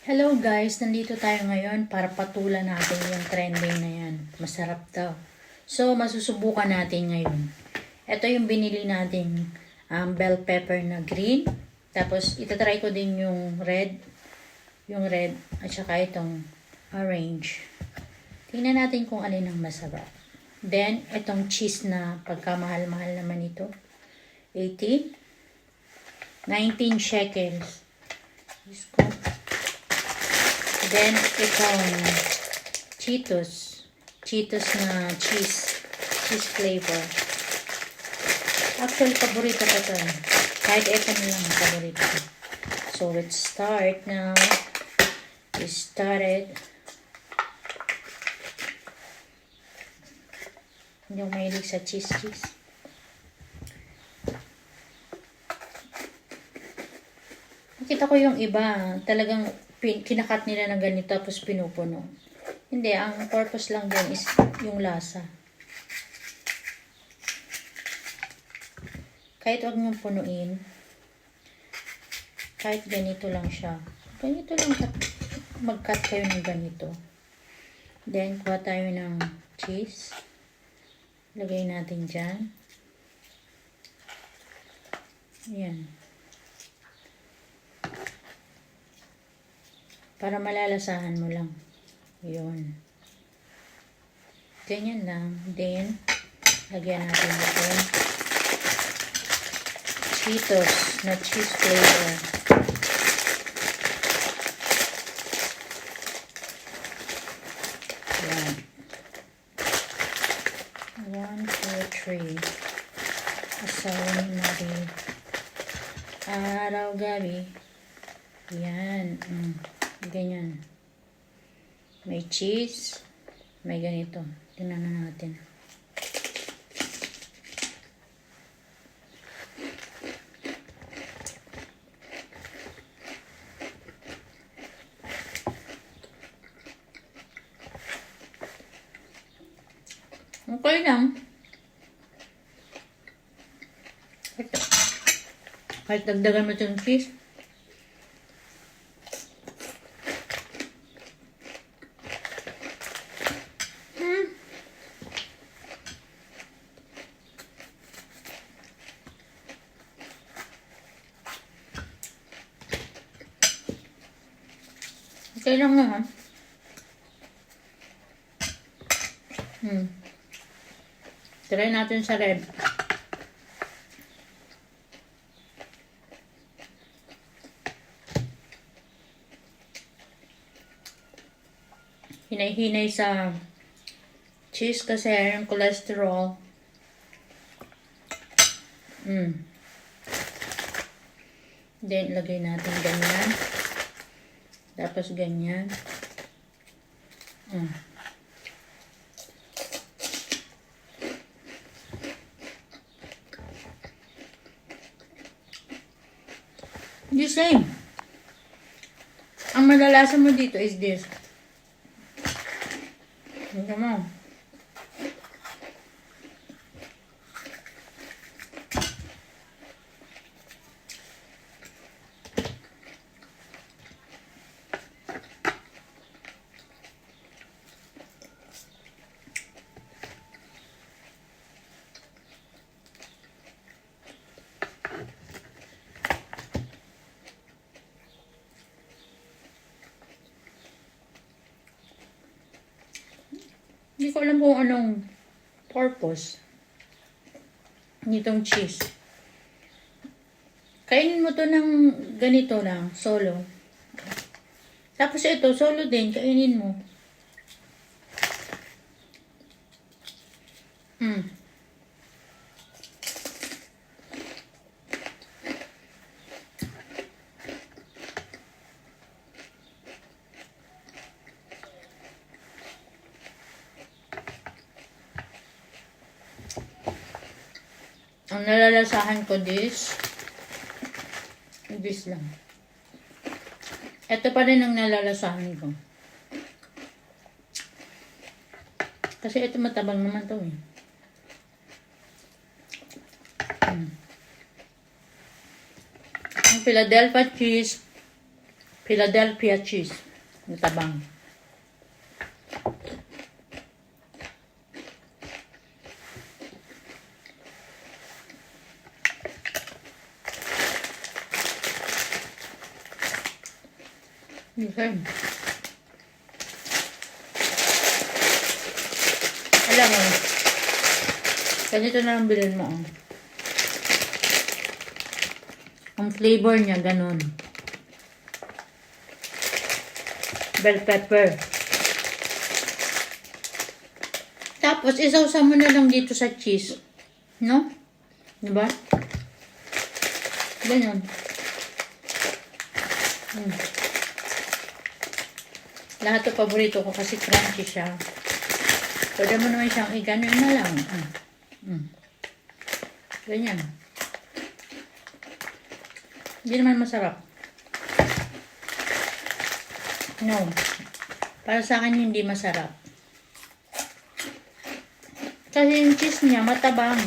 Hello guys, nandito tayo ngayon para patulan natin yung trending na yan. Masarap daw. So, masusubukan natin ngayon. Ito yung binili nating bell pepper na green. Tapos, itatry ko din yung red. Yung red at saka itong orange. Tingnan natin kung alin ang masarap. Then, itong cheese na pagkamahal-mahal naman ito. 18. 19 shekels. Diyos ko. Then, itong Cheetos. Cheetos na cheese flavor. Actually, paborito ko ito. Kahit ito na lang ang paborito ko. So, let's start now. We started. Hindi ako mahilig sa cheese. Nakita ko yung iba, talagang kinakat nila ng ganito tapos pinupuno. Hindi, ang purpose lang din is yung lasa. Kahit wag niyong punuin, kahit ganito lang siya. Ganito lang, mag-cut kayo ng ganito. Then, kuha tayo ng cheese. Lagay natin dyan. Ayan. Para malalasahan mo lang. Yun. Ganyan lang. Then, lagyan natin ito. Cheetos na cheese flavor. Yan. 1, 2, 3. Asawin natin. Araw-gabi. Yan. Ganyan. May cheese. May ganito. Tingnan na natin. Okay lang. Kahit dagdagan mo itong cheese. Okay lang naman. Try natin sa red. Hinay-hinay sa cheese kasi yung cholesterol. Then, lagay natin ganyan. Tapos ganyan. The same. Ang malalasa mo dito is this. Tingnan mo. Hindi ko alam kung anong purpose nitong cheese. Kainin mo to ng ganito lang, solo. Tapos ito, solo din, kainin mo. Ang nalalasahan ko this lang. Ito pa rin ang nalalasahan ko. Kasi ito matabang naman to eh. Ang Philadelphia cheese Philadelphia cheese. Matabang. Okay. Alam mo, ganito na lang bilhin mo. Oh. Ang flavor niya, ganun. Bell pepper. Tapos, isawsaw mo na lang dito sa cheese. No? Diba? Ganun. Lahat ito paborito ko kasi crunchy siya. Pwede mo naman siyang i-ganon na lang. Ganyan. Hindi naman masarap. No. Para sa akin hindi masarap. Kasi yung cheese niya matabang.